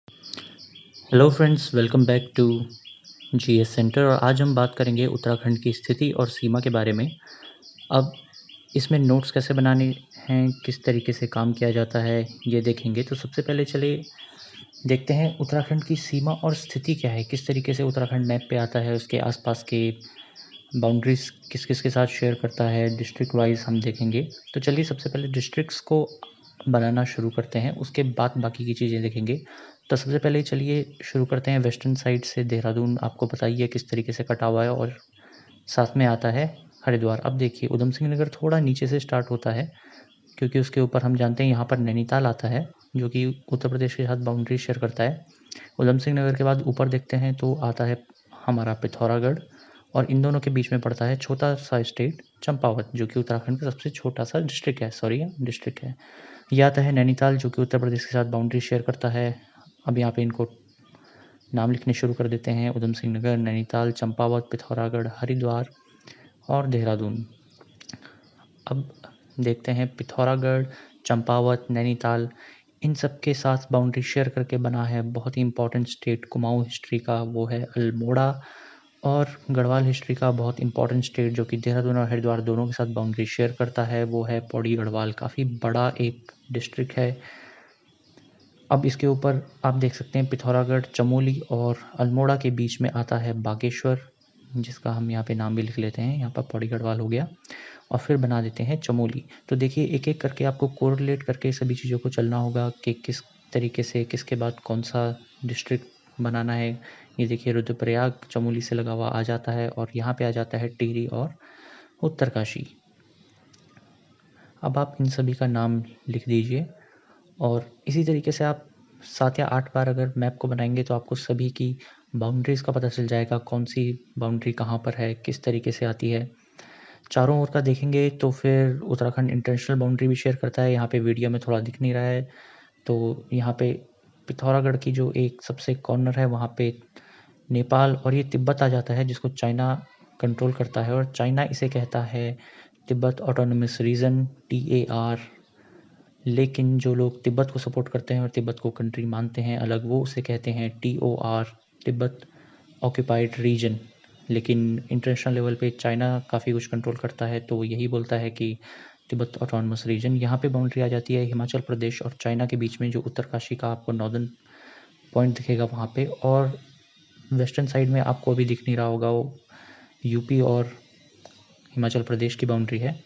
Hello friends, welcome back to GS centre. और आज हम बात करेंगे उत्तराखंड की स्थिति और सीमा के बारे में। अब इसमें नोट्स कैसे बनाने हैं, किस तरीके से काम किया जाता है, ये देखेंगे। तो सबसे पहले चलिए देखते हैं उत्तराखंड की सीमा और स्थिति क्या है, किस तरीके से उत्तराखंड मैप पे आता है, उसके आसपास के बाउंड्रीज़ किस-किस के साथ शेयर करता है, डिस्ट्रिक्ट वाइज़ हम देखेंगे। तो चलिए सबसे पहले डिस्ट्रिक्ट्स को बनाना शुरू करते हैं, उसके बाद बाकी की चीज़ें देखेंगे। तो सबसे पहले चलिए शुरू करते हैं वेस्टर्न साइड से। देहरादून आपको पता ही है किस तरीके से कटा हुआ है, और साथ में आता है हरिद्वार। अब देखिए उधम सिंह नगर थोड़ा नीचे से स्टार्ट होता है, क्योंकि उसके ऊपर हम जानते हैं यहाँ पर नैनीताल आता है, जो कि उत्तर प्रदेश के साथ बाउंड्री शेयर करता है। उधम सिंह नगर के बाद ऊपर देखते हैं तो आता है हमारा पिथौरागढ़, और इन दोनों के बीच में पड़ता है छोटा सा स्टेट चंपावत, जो कि उत्तराखंड का सबसे छोटा सा डिस्ट्रिक्ट है। डिस्ट्रिक्ट है। ये आता है नैनीताल, जो कि उत्तर प्रदेश के साथ बाउंड्री शेयर करता है। अब यहाँ पे इनको नाम लिखने शुरू कर देते हैं: उधम सिंह नगर, नैनीताल, चंपावत, पिथौरागढ़, हरिद्वार और देहरादून। अब देखते हैं पिथौरागढ़, चंपावत, नैनीताल, इन सब के साथ बाउंड्री शेयर करके बना है बहुत ही इंपॉर्टेंट स्टेट कुमाऊँ हिस्ट्री का, वो है अल्मोड़ा। और गढ़वाल हिस्ट्री का बहुत इंपॉर्टेंट स्टेट जो कि देहरादून और हरिद्वार दोनों के साथ बाउंड्री शेयर करता है, वो है पौड़ी गढ़वाल। काफ़ी बड़ा एक डिस्ट्रिक्ट है। अब इसके ऊपर आप देख सकते हैं पिथौरागढ़, चमोली और अल्मोड़ा के बीच में आता है बागेश्वर, जिसका हम यहाँ पे नाम भी लिख लेते हैं। यहाँ पर पौड़ी गढ़वाल हो गया, और फिर बना देते हैं चमोली। तो देखिए एक-एक करके आपको कोरिलेट करके सभी चीज़ों को चलना होगा कि किस तरीके से किसके बाद कौन सा डिस्ट्रिक्ट बनाना है। ये देखिए रुद्रप्रयाग चमोली से लगा हुआ आ जाता है, और यहाँ पे आ जाता है टिहरी और उत्तरकाशी। अब आप इन सभी का नाम लिख दीजिए, और इसी तरीके से आप 7 या 8 बार अगर मैप को बनाएंगे तो आपको सभी की बाउंड्रीज़ का पता चल जाएगा, कौन सी बाउंड्री कहाँ पर है, किस तरीके से आती है। चारों ओर का देखेंगे तो फिर उत्तराखंड इंटरनेशनल बाउंड्री भी शेयर करता है। यहाँ पे वीडियो में थोड़ा दिख नहीं रहा है, तो यहाँ पे पिथौरागढ़ की जो एक सबसे कॉर्नर है वहाँ पे नेपाल और ये तिब्बत आ जाता है, जिसको चाइना कंट्रोल करता है, और चाइना इसे कहता है तिब्बत ऑटोनोमस रीजन, TAR। लेकिन जो लोग तिब्बत को सपोर्ट करते हैं और तिब्बत को कंट्री मानते हैं अलग, वो उसे कहते हैं TOR, तिब्बत ऑक्यूपाइड रीजन। लेकिन इंटरनेशनल लेवल पे चाइना काफ़ी कुछ कंट्रोल करता है, तो वो यही बोलता है कि तिब्बत ऑटोनमस रीजन। यहाँ पे बाउंड्री आ जाती है हिमाचल प्रदेश और चाइना के बीच में, जो उत्तरकाशी का आपको नॉर्दर्न पॉइंट दिखेगा वहाँ पे। और वेस्टर्न साइड में आपको अभी दिख नहीं रहा होगा, वो यूपी और हिमाचल प्रदेश की बाउंड्री है।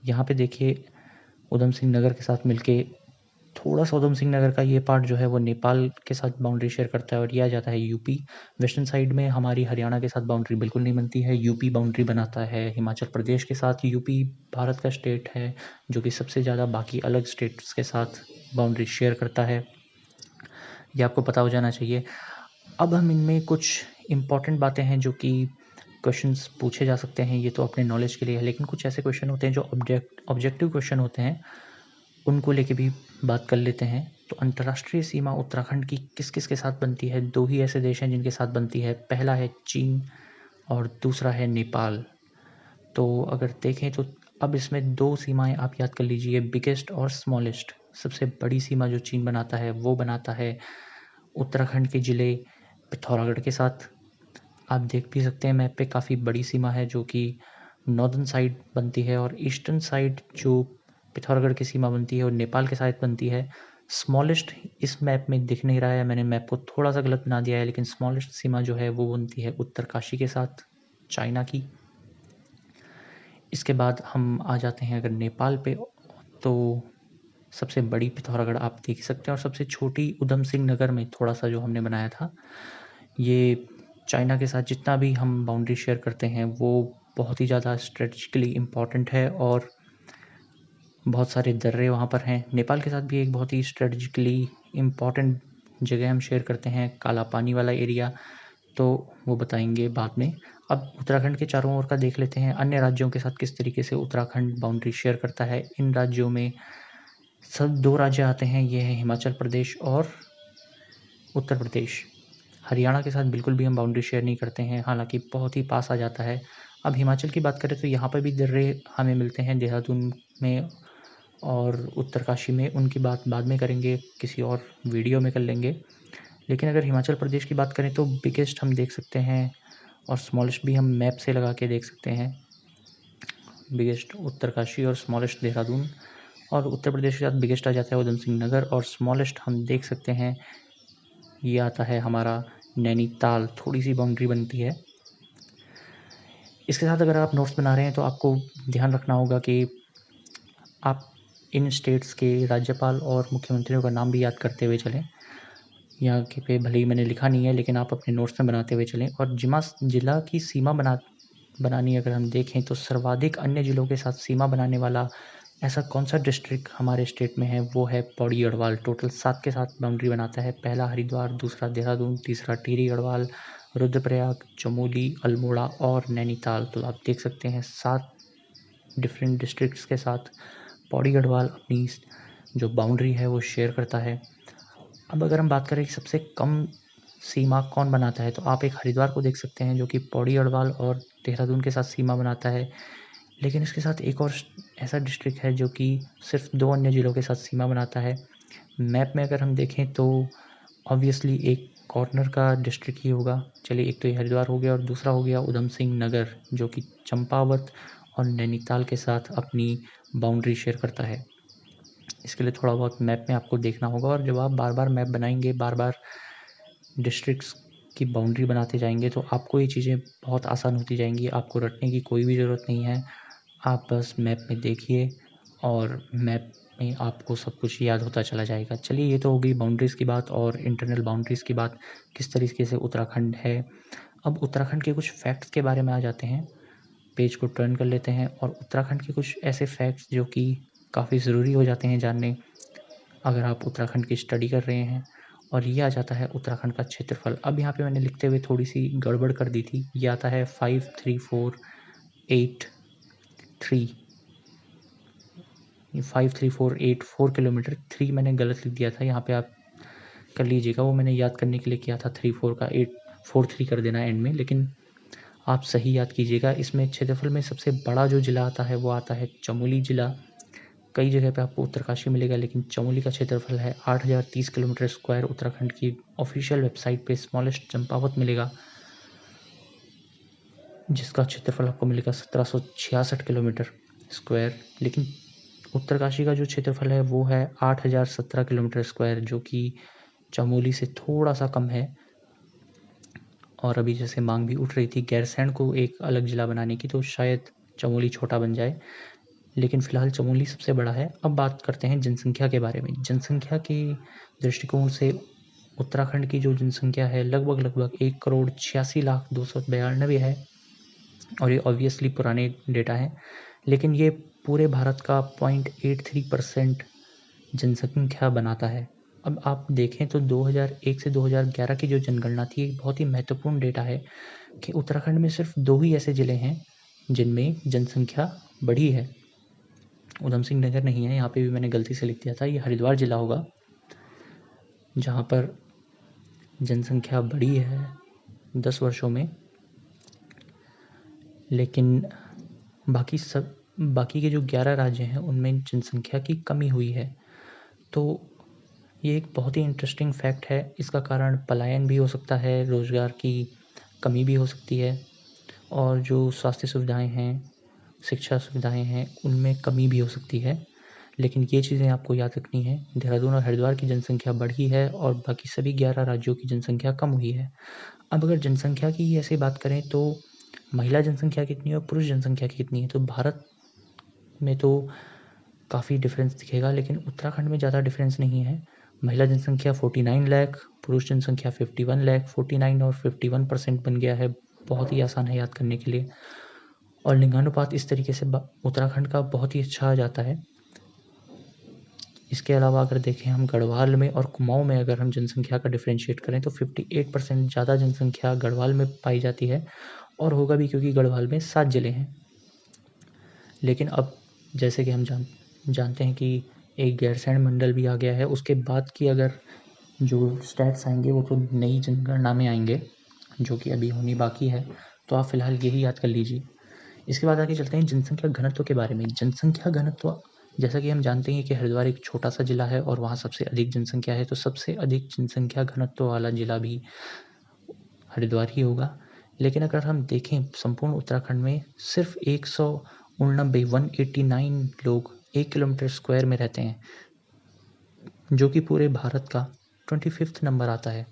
यहाँ पे देखिए उधम सिंह नगर के साथ मिलके थोड़ा सा उधम सिंह नगर का ये पार्ट जो है वो नेपाल के साथ बाउंड्री शेयर करता है, और ये आ जाता है यूपी। वेस्टर्न साइड में हमारी हरियाणा के साथ बाउंड्री बिल्कुल नहीं बनती है, यूपी बाउंड्री बनाता है हिमाचल प्रदेश के साथ। यूपी भारत का स्टेट है जो कि सबसे ज़्यादा बाकी अलग स्टेट्स के साथ बाउंड्री शेयर करता है, ये आपको पता हो जाना चाहिए। अब हम इनमें कुछ इम्पॉर्टेंट बातें हैं जो कि क्वेश्चंस पूछे जा सकते हैं, ये तो अपने नॉलेज के लिए है, लेकिन कुछ ऐसे क्वेश्चन होते हैं जो ऑब्जेक्टिव क्वेश्चन होते हैं, उनको लेके भी बात कर लेते हैं। तो अंतर्राष्ट्रीय सीमा उत्तराखंड की किस-किस के साथ बनती है? 2 ही ऐसे देश हैं जिनके साथ बनती है। पहला है चीन और दूसरा है नेपाल। तो अगर देखें तो अब इसमें 2 सीमाएँ आप याद कर लीजिए, बिगेस्ट और स्मॉलेस्ट। सबसे बड़ी सीमा जो चीन बनाता है, वो बनाता है उत्तराखंड के ज़िले पिथौरागढ़ के साथ। आप देख भी सकते हैं मैप पे, काफ़ी बड़ी सीमा है जो कि नॉर्दर्न साइड बनती है, और ईस्टर्न साइड जो पिथौरागढ़ की सीमा बनती है और नेपाल के साथ बनती है। स्मॉलेस्ट इस मैप में दिख नहीं रहा है, मैंने मैप को थोड़ा सा गलत बना दिया है, लेकिन स्मॉलेस्ट सीमा जो है वो बनती है उत्तरकाशी के साथ, चाइना की। इसके बाद हम आ जाते हैं अगर नेपाल पे, तो सबसे बड़ी पिथौरागढ़ आप देख सकते हैं, और सबसे छोटी उधम सिंह नगर में थोड़ा सा जो हमने बनाया था, ये चाइना के साथ जितना भी हम बाउंड्री शेयर करते हैं वो बहुत ही ज़्यादा स्ट्रेटजिकली इम्पॉर्टेंट है, और बहुत सारे दर्रे वहाँ पर हैं। नेपाल के साथ भी एक बहुत ही स्ट्रेटजिकली इम्पॉर्टेंट जगह हम शेयर करते हैं, काला पानी वाला एरिया, तो वो बताएंगे बाद में। अब उत्तराखंड के चारों ओर का देख लेते हैं, अन्य राज्यों के साथ किस तरीके से उत्तराखंड बाउंड्री शेयर करता है। इन राज्यों में सब 2 राज्य आते हैं, ये हैं हिमाचल प्रदेश और उत्तर प्रदेश। हरियाणा के साथ बिल्कुल भी हम बाउंड्री शेयर नहीं करते हैं, हालाँकि बहुत ही पास आ जाता है। अब हिमाचल की बात करें तो यहाँ पर भी दर्रे हमें मिलते हैं देहरादून में और उत्तरकाशी में, उनकी बात बाद में करेंगे, किसी और वीडियो में कर लेंगे। लेकिन अगर हिमाचल प्रदेश की बात करें तो बिगेस्ट हम देख सकते हैं, और स्मॉलेस्ट भी हम मैप से लगा के देख सकते हैं। बिगेस्ट उत्तरकाशी और स्मॉलेस्ट देहरादून, और उत्तर प्रदेश के साथ बिगेस्ट आ जाता है उधम सिंह नगर, और स्मॉलेस्ट हम देख सकते हैं ये आता है हमारा नैनीताल। थोड़ी सी बाउंड्री बनती है। इसके साथ अगर आप नोट्स बना रहे हैं तो आपको ध्यान रखना होगा कि आप इन स्टेट्स के राज्यपाल और मुख्यमंत्रियों का नाम भी याद करते हुए चलें। यहाँ के पे भले ही मैंने लिखा नहीं है, लेकिन आप अपने नोट्स में बनाते हुए चलें। और जिला की सीमा बनानी अगर हम देखें तो सर्वाधिक अन्य जिलों के साथ सीमा बनाने वाला ऐसा कौन सा डिस्ट्रिक्ट हमारे स्टेट में है, वो है पौड़ी गढ़वाल। टोटल 7 के साथ बाउंड्री बनाता है। पहला हरिद्वार, दूसरा देहरादून, तीसरा टिहरी गढ़वाल, रुद्रप्रयाग, चमोली, अल्मोड़ा और नैनीताल। तो आप देख सकते हैं 7 डिफरेंट डिस्ट्रिक्ट्स के साथ पौड़ी गढ़वाल अपनी जो बाउंड्री है वो शेयर करता है। अब अगर हम बात करें कि सबसे कम सीमा कौन बनाता है, तो आप एक हरिद्वार को देख सकते हैं जो कि पौड़ी गढ़वाल और देहरादून के साथ सीमा बनाता है। लेकिन इसके साथ एक और ऐसा डिस्ट्रिक्ट है जो कि सिर्फ 2 अन्य जिलों के साथ सीमा बनाता है। मैप में अगर हम देखें तो ऑब्वियसली एक कॉर्नर का डिस्ट्रिक्ट ही होगा। चलिए, एक तो ये हरिद्वार हो गया और दूसरा हो गया उधम सिंह नगर, जो कि चंपावत और नैनीताल के साथ अपनी बाउंड्री शेयर करता है। इसके लिए थोड़ा बहुत मैप में आपको देखना होगा, और जब आप बार बार मैप बनाएंगे, बार बार डिस्ट्रिक्ट्स की बाउंड्री बनाते जाएंगे, तो आपको ये चीज़ें बहुत आसान होती जाएंगी। आपको रटने की कोई भी ज़रूरत नहीं है। आप बस मैप में देखिए और मैप में आपको सब कुछ याद होता चला जाएगा। चलिए, ये तो हो गई बाउंड्रीज़ की बात और इंटरनल बाउंड्रीज़ की बात, किस तरीके से उत्तराखंड है। अब उत्तराखंड के कुछ फैक्ट्स के बारे में आ जाते हैं। पेज को टर्न कर लेते हैं, और उत्तराखंड के कुछ ऐसे फैक्ट्स जो कि काफ़ी ज़रूरी हो जाते हैं जानने अगर आप उत्तराखंड की स्टडी कर रहे हैं। और ये आ जाता है उत्तराखंड का क्षेत्रफल। अब यहाँ पे मैंने लिखते हुए थोड़ी सी गड़बड़ कर दी थी। ये आता है 53484 किलोमीटर। 3 मैंने गलत लिख दिया था, यहाँ पे आप कर लीजिएगा। वो मैंने याद करने के लिए किया था 34 का 843 कर देना एंड में, लेकिन आप सही याद कीजिएगा। इसमें क्षेत्रफल में सबसे बड़ा जो ज़िला आता है वो आता है चमोली ज़िला। कई जगह पे आपको उत्तरकाशी मिलेगा, लेकिन चमोली का क्षेत्रफल है 8030 किलोमीटर स्क्वायर। उत्तराखंड की ऑफिशियल वेबसाइट पे स्मॉलेस्ट चंपावत मिलेगा, जिसका क्षेत्रफल आपको मिलेगा 1766 किलोमीटर स्क्वायर। लेकिन उत्तरकाशी का जो क्षेत्रफल है वो है 8017 किलोमीटर स्क्वायर, जो कि चमोली से थोड़ा सा कम है। और अभी जैसे मांग भी उठ रही थी गैरसैंण को एक अलग ज़िला बनाने की, तो शायद चमोली छोटा बन जाए, लेकिन फ़िलहाल चमोली सबसे बड़ा है। अब बात करते हैं जनसंख्या के बारे में। जनसंख्या के दृष्टिकोण से उत्तराखंड की जो जनसंख्या है लगभग 1,86,292 है, और ये ऑब्वियसली पुराने डेटा हैं, लेकिन ये पूरे भारत का 0.83% जनसंख्या बनाता है। अब आप देखें तो 2001 से 2011 की जो जनगणना थी, एक बहुत ही महत्वपूर्ण डेटा है कि उत्तराखंड में सिर्फ 2 ही ऐसे ज़िले हैं जिनमें जनसंख्या बढ़ी है। उधम सिंह नगर नहीं है, यहाँ पे भी मैंने गलती से लिख दिया था। ये हरिद्वार ज़िला होगा जहाँ पर जनसंख्या बढ़ी है 10 वर्षों में, लेकिन बाकी के जो 11 राज्य हैं उनमें जनसंख्या की कमी हुई है। तो ये एक बहुत ही इंटरेस्टिंग फैक्ट है। इसका कारण पलायन भी हो सकता है, रोज़गार की कमी भी हो सकती है, और जो स्वास्थ्य सुविधाएं हैं, शिक्षा सुविधाएं हैं, उनमें कमी भी हो सकती है। लेकिन ये चीज़ें आपको याद रखनी है। देहरादून और हरिद्वार की जनसंख्या बढ़ी है और बाकी सभी 11 राज्यों की जनसंख्या कम हुई है। अब अगर जनसंख्या की ऐसे बात करें तो महिला जनसंख्या कितनी है और पुरुष जनसंख्या कितनी है, तो भारत में तो काफ़ी डिफरेंस दिखेगा, लेकिन उत्तराखंड में ज़्यादा डिफरेंस नहीं है। महिला जनसंख्या 49 लाख, पुरुष जनसंख्या 51 लाख। 49 और 51% बन गया है, बहुत ही आसान है याद करने के लिए। और लिंगानुपात इस तरीके से उत्तराखंड का बहुत ही अच्छा आ जाता है। इसके अलावा अगर देखें हम गढ़वाल में और कुमाऊं में अगर हम जनसंख्या का डिफरेंशिएट करें तो 58% ज़्यादा जनसंख्या गढ़वाल में पाई जाती है, और होगा भी क्योंकि गढ़वाल में 7 ज़िले हैं। लेकिन अब जैसे कि हम जानते हैं कि एक गैरसैंण मंडल भी आ गया है, उसके बाद की अगर जो स्टैट्स आएंगे वो तो नई जनगणना में आएंगे, जो कि अभी होनी बाकी है। तो आप फिलहाल यही याद कर लीजिए। इसके बाद आगे चलते हैं जनसंख्या घनत्व के बारे में। जनसंख्या घनत्व जैसा कि हम जानते हैं कि हरिद्वार एक छोटा-सा ज़िला है और वहाँ सबसे अधिक जनसंख्या है, तो सबसे अधिक जनसंख्या घनत्व वाला ज़िला भी हरिद्वार ही होगा। लेकिन अगर हम देखें संपूर्ण उत्तराखंड में सिर्फ़ 189 लोग 1 किलोमीटर स्क्वायर में रहते हैं, जो कि पूरे भारत का 25th नंबर आता है।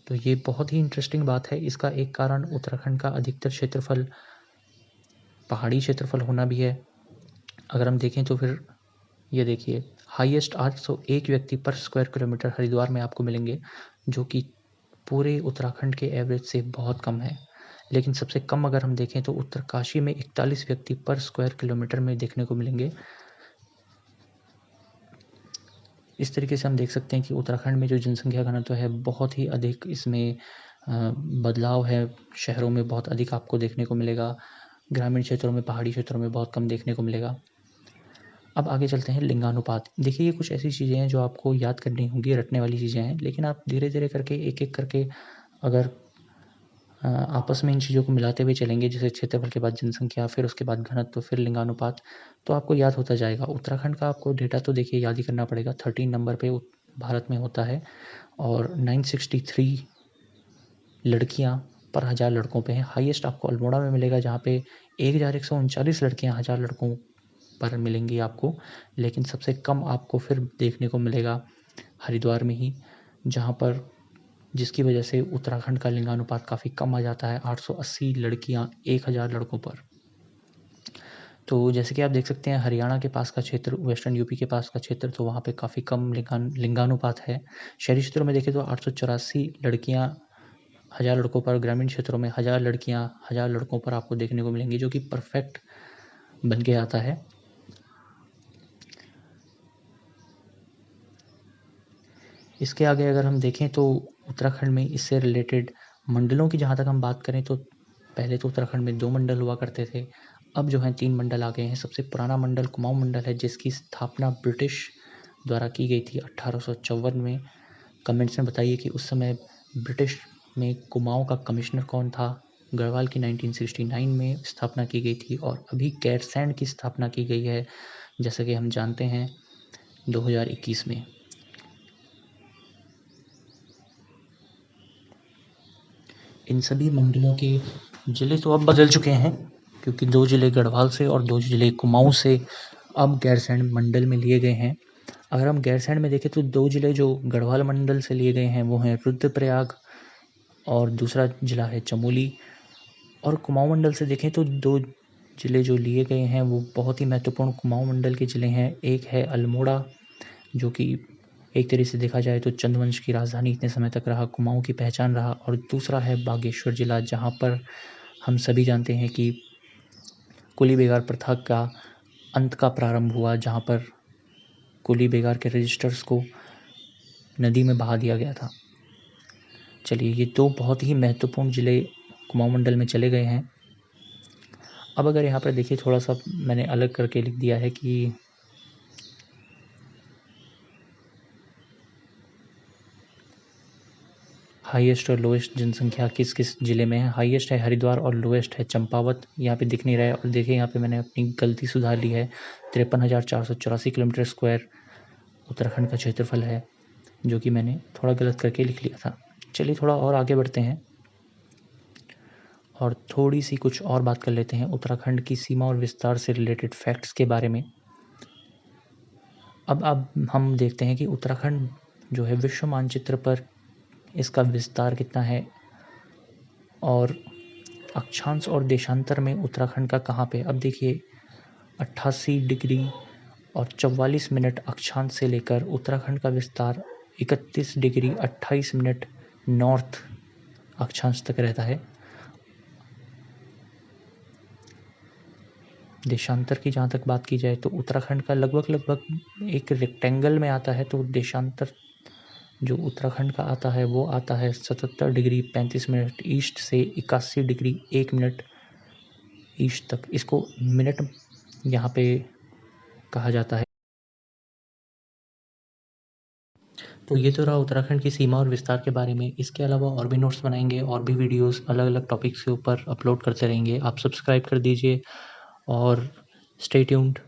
तो ये बहुत ही इंटरेस्टिंग बात है। इसका एक कारण उत्तराखंड का अधिकतर क्षेत्रफल पहाड़ी क्षेत्रफल होना भी है। अगर हम देखें तो फिर ये देखिए, हाईएस्ट 801 व्यक्ति पर स्क्वायर किलोमीटर हरिद्वार में आपको मिलेंगे, जो कि पूरे उत्तराखंड के एवरेज से बहुत कम है। लेकिन सबसे कम अगर हम देखें तो उत्तरकाशी में 41 व्यक्ति पर स्क्वायर किलोमीटर में देखने को मिलेंगे। इस तरीके से हम देख सकते हैं कि उत्तराखंड में जो जनसंख्या घनत्व है बहुत ही अधिक इसमें बदलाव है। शहरों में बहुत अधिक आपको देखने को मिलेगा, ग्रामीण क्षेत्रों में, पहाड़ी क्षेत्रों में बहुत कम देखने को मिलेगा। अब आगे चलते हैं लिंगानुपात। देखिए, ये कुछ ऐसी चीज़ें हैं जो आपको याद करनी होंगी, रटने वाली चीज़ें हैं, लेकिन आप धीरे-धीरे करके एक-एक करके अगर आपस में इन चीज़ों को मिलाते हुए चलेंगे, जैसे क्षेत्रफल के बाद जनसंख्या, फिर उसके बाद घनत्व, फिर लिंगानुपात, तो आपको याद होता जाएगा। उत्तराखंड का आपको डेटा तो देखिए याद ही करना पड़ेगा। 13 नंबर पे भारत में होता है और 963 लड़कियां पर 1000 लड़कों पे हैं। हाईएस्ट आपको अल्मोड़ा में मिलेगा, जहाँ पे 1139 लड़कियां 1000 लड़कों पर मिलेंगी आपको। लेकिन सबसे कम आपको फिर देखने को मिलेगा हरिद्वार में ही, जहाँ पर जिसकी वजह से उत्तराखंड का लिंगानुपात काफ़ी कम आ जाता है, 880 लड़कियां 1000 लड़कों पर। तो जैसे कि आप देख सकते हैं, हरियाणा के पास का क्षेत्र, वेस्टर्न यूपी के पास का क्षेत्र, तो वहाँ पे काफ़ी कम लिंगानुपात है। शहरी क्षेत्रों में देखें तो 884 लड़कियां 1000 लड़कों पर, ग्रामीण क्षेत्रों में 1000 लड़कियां 1000 लड़कों पर आपको देखने को मिलेंगी, जो कि परफेक्ट बन के आता है। इसके आगे अगर हम देखें तो उत्तराखंड में इससे रिलेटेड मंडलों की जहाँ तक हम बात करें तो पहले तो उत्तराखंड में 2 मंडल हुआ करते थे। अब जो हैं 3 मंडल आ गए हैं। सबसे पुराना मंडल कुमाऊँ मंडल है, जिसकी स्थापना ब्रिटिश द्वारा की गई थी 1854 में। कमेंट्स में बताइए कि उस समय ब्रिटिश में कुमाऊँ का कमिश्नर कौन था? गढ़वाल की 1969 में स्थापना की गई थी और अभी गैरसैंण की स्थापना की गई है, जैसा कि हम जानते हैं 2021 में। इन सभी मंडलों के ज़िले तो अब बदल चुके हैं, क्योंकि 2 ज़िले गढ़वाल से और 2 ज़िले कुमाऊँ से अब गैरसैंण मंडल में लिए गए हैं। अगर हम गैरसैंण में देखें तो 2 ज़िले जो गढ़वाल मंडल से लिए गए हैं वो हैं रुद्रप्रयाग और दूसरा ज़िला है चमोली। और कुमाऊँ मंडल से देखें तो 2 ज़िले जो लिए गए हैं वो बहुत ही महत्वपूर्ण कुमाऊँ मंडल के ज़िले हैं। एक है अल्मोड़ा, जो कि एक तरह से देखा जाए तो चंद्रवंश की राजधानी इतने समय तक रहा, कुमाऊँ की पहचान रहा। और दूसरा है बागेश्वर ज़िला, जहाँ पर हम सभी जानते हैं कि कुली बेगार प्रथा का अंत का प्रारंभ हुआ, जहाँ पर कुली बेगार के रजिस्टर्स को नदी में बहा दिया गया था। चलिए, ये 2 बहुत ही महत्वपूर्ण ज़िले कुमाऊँ मंडल में चले गए हैं। अब अगर यहाँ पर देखिए, थोड़ा सा मैंने अलग करके लिख दिया है कि हाईएस्ट और लोएस्ट जनसंख्या किस किस ज़िले में है। हाईएस्ट है हरिद्वार और लोएस्ट है चंपावत। यहाँ पे दिख नहीं रहा है, और देखिए यहाँ पे मैंने अपनी गलती सुधार ली है। 53,484 किलोमीटर स्क्वायर उत्तराखंड का क्षेत्रफल है, जो कि मैंने थोड़ा गलत करके लिख लिया था। चलिए थोड़ा और आगे बढ़ते हैं और थोड़ी सी कुछ और बात कर लेते हैं उत्तराखंड की सीमा और विस्तार से रिलेटेड फैक्ट्स के बारे में। अब हम देखते हैं कि उत्तराखंड जो है विश्व मानचित्र पर इसका विस्तार कितना है, और अक्षांश और देशांतर में उत्तराखंड का कहाँ पे। अब देखिए, 88 डिग्री और 44 मिनट अक्षांश से लेकर उत्तराखंड का विस्तार 31 डिग्री 28 मिनट नॉर्थ अक्षांश तक रहता है। देशांतर की जहाँ तक बात की जाए तो उत्तराखंड का लगभग एक रेक्टेंगल में आता है, तो देशांतर जो उत्तराखंड का आता है वो आता है 77 डिग्री 35 मिनट ईस्ट से 81 डिग्री 1 मिनट ईस्ट तक। इसको मिनट यहाँ पे कहा जाता है। तो ये तो रहा उत्तराखंड की सीमा और विस्तार के बारे में। इसके अलावा और भी नोट्स बनाएंगे, और भी वीडियोस अलग अलग टॉपिक्स के ऊपर अपलोड करते रहेंगे। आप सब्सक्राइब कर दीजिए और स्टे ट्यून्ड।